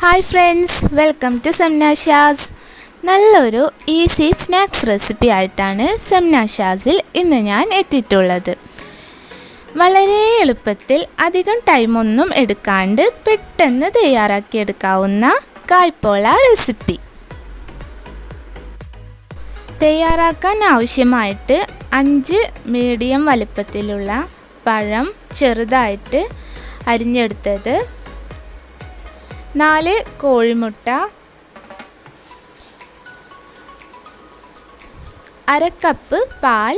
Hi friends, welcome to സെമ്ന ഷാസ്. നല്ലൊരു ഈസി സ്നാക്സ് റെസിപ്പി ആയിട്ടാണ് സെമ്ന ഷാസിൽ ഇന്ന് ഞാൻ എത്തിയിട്ടുള്ളത്. വളരെ എളുപ്പത്തിൽ അധികം ടൈമൊന്നും എടുക്കാണ്ട് പെട്ടെന്ന് തയ്യാറാക്കിയെടുക്കാവുന്ന കായ്പോള റെസിപ്പി. തയ്യാറാക്കാൻ ആവശ്യമായിട്ട് 5 മീഡിയം വലുപ്പത്തിലുള്ള പഴം ചെറുതായിട്ട് അരിഞ്ഞെടുത്തത്, 4 കോഴിമുട്ട, 1/2 കപ്പ് പാൽ,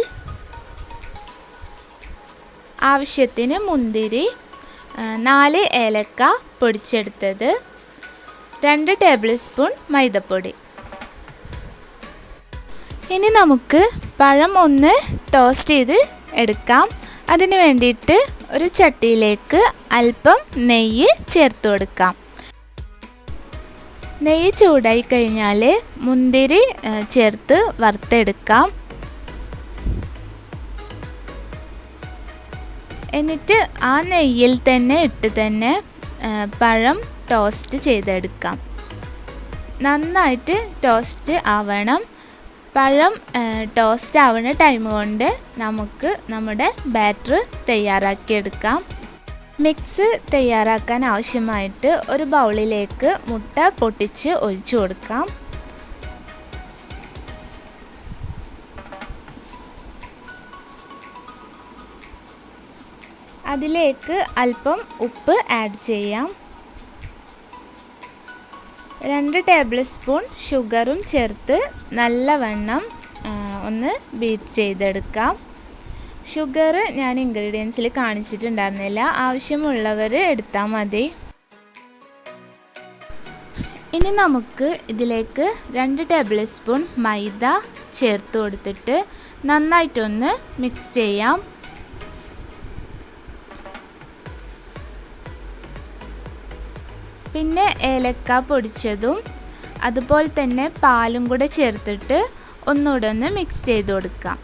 ആവശ്യത്തിന് മുന്തിരി, 4 ഏലക്ക പൊടിച്ചെടുത്തത്, 2 ടേബിൾ സ്പൂൺ മൈദപ്പൊടി. ഇനി നമുക്ക് പഴം ഒന്ന് ടോസ്റ്റ് ചെയ്ത് എടുക്കാം. അതിന് വേണ്ടിയിട്ട് ഒരു ചട്ടിയിലേക്ക് അല്പം നെയ്യ് ചേർത്ത് കൊടുക്കാം. നെയ്യ് ചൂടായി കഴിഞ്ഞാൽ മുന്തിരി ചേർത്ത് വറുത്തെടുക്കാം. എന്നിട്ട് ആ നെയ്യിൽ തന്നെ പഴം ടോസ്റ്റ് ചെയ്തെടുക്കാം. നന്നായിട്ട് ടോസ്റ്റ് ആവണം. പഴം ടോസ്റ്റ് ആവുന്ന ടൈം കൊണ്ട് നമുക്ക് നമ്മുടെ ബാറ്റർ തയ്യാറാക്കിയെടുക്കാം. മിക്സ് തയ്യാറാക്കാൻ ആവശ്യമായിട്ട് ഒരു ബൗളിലേക്ക് മുട്ട പൊട്ടിച്ച് ഒഴിച്ചു കൊടുക്കാം. അതിലേക്ക് അല്പം ഉപ്പ് ആഡ് ചെയ്യാം. 2 ടേബിൾ സ്പൂൺ ഷുഗറും ചേർത്ത് നല്ലവണ്ണം ഒന്ന് ബീറ്റ് ചെയ്തെടുക്കാം. ഷുഗർ ഞാൻ ഇൻഗ്രീഡിയൻസിൽ കാണിച്ചിട്ടുണ്ടായിരുന്നില്ല, ആവശ്യമുള്ളവർ എടുത്താൽ മതി. ഇനി നമുക്ക് ഇതിലേക്ക് 2 ടേബിൾ സ്പൂൺ മൈദ ചേർത്ത് കൊടുത്തിട്ട് നന്നായിട്ടൊന്ന് മിക്സ് ചെയ്യാം. പിന്നെ ഏലക്ക പൊടിച്ചതും അതുപോലെ തന്നെ പാലും കൂടെ ചേർത്തിട്ട് ഒന്നുകൂടെ ഒന്ന് മിക്സ് ചെയ്ത് കൊടുക്കാം.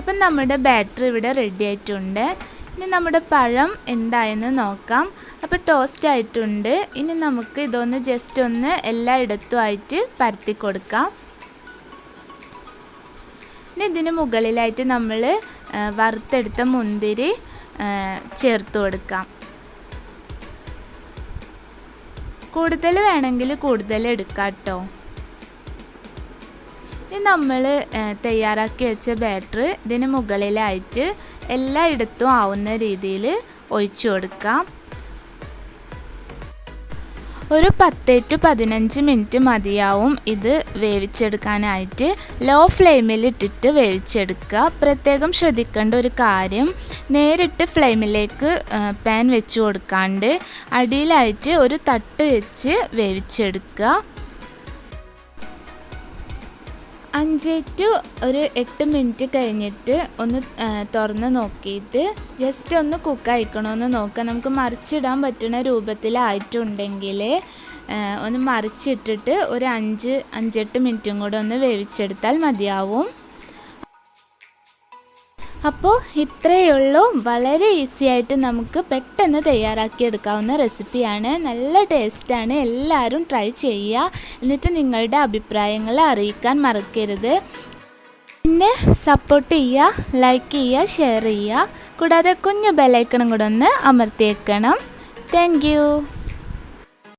അപ്പം നമ്മുടെ ബാറ്റർ ഇവിടെ റെഡി ആയിട്ടുണ്ട്. ഇനി നമ്മുടെ പഴം എന്തായെന്ന് നോക്കാം. അപ്പോൾ ടോസ്റ്റ് ആയിട്ടുണ്ട്. ഇനി നമുക്ക് ഇതൊന്ന് ജസ്റ്റ് ഒന്ന് എല്ലായിടത്തും ആയിട്ട് പരത്തി കൊടുക്കാം. ഇനി ഇതിന് മുകളിലായിട്ട് നമ്മൾ വറുത്തെടുത്ത മുന്തിരി ചേർത്ത് കൊടുക്കാം. കൂടുതൽ വേണമെങ്കിൽ കൂടുതൽ എടുക്കാം കേട്ടോ. ഇനി നമ്മൾ തയ്യാറാക്കി വെച്ച ബാറ്റർ ഇതിന് മുകളിലായിട്ട് എല്ലായിടത്തും ആവുന്ന രീതിയിൽ ഒഴിച്ചു കൊടുക്കാം. ഒരു 10 to 15 മിനിറ്റ് മതിയാവും ഇത് വേവിച്ചെടുക്കാനായിട്ട്. ലോ ഫ്ലെയിമിൽ ഇട്ടിട്ട് വേവിച്ചെടുക്കുക. പ്രത്യേകം ശ്രദ്ധിക്കേണ്ട ഒരു കാര്യം, നേരിട്ട് ഫ്ലെയിമിലേക്ക് പാൻ വെച്ച് കൊടുക്കാണ്ട് അടിയിലായിട്ട് ഒരു തട്ട് വെച്ച് വേവിച്ചെടുക്കുക. 5 to 8 മിനിറ്റ് കഴിഞ്ഞിട്ട് ഒന്ന് തുറന്ന് നോക്കിയിട്ട് ജസ്റ്റ് ഒന്ന് കുക്കായിക്കണമെന്ന് നോക്കാം. നമുക്ക് മറിച്ചിടാൻ പറ്റുന്ന രൂപത്തിലായിട്ടുണ്ടെങ്കിൽ ഒന്ന് മറിച്ചിട്ടിട്ട് ഒരു 5-8 മിനിറ്റും കൂടെ ഒന്ന് വേവിച്ചെടുത്താൽ മതിയാവും. അപ്പോൾ ഇത്രയേ ഉള്ളൂ. വളരെ ഈസി ആയിട്ട് നമുക്ക് പെട്ടെന്ന് തയ്യാറാക്കിയെടുക്കാവുന്ന റെസിപ്പിയാണ്. നല്ല ടേസ്റ്റാണ്. എല്ലാവരും ട്രൈ ചെയ്യുക. എന്നിട്ട് നിങ്ങളുടെ അഭിപ്രായങ്ങൾ അറിയിക്കാൻ മറക്കരുത്. പിന്നെ സപ്പോർട്ട് ചെയ്യുക, ലൈക്ക് ചെയ്യുക, ഷെയർ ചെയ്യുക. കൂടാതെ കുഞ്ഞു ബെല്ലൈക്കണും കൂടെ ഒന്ന് അമർത്തിയേക്കണം. Thank you.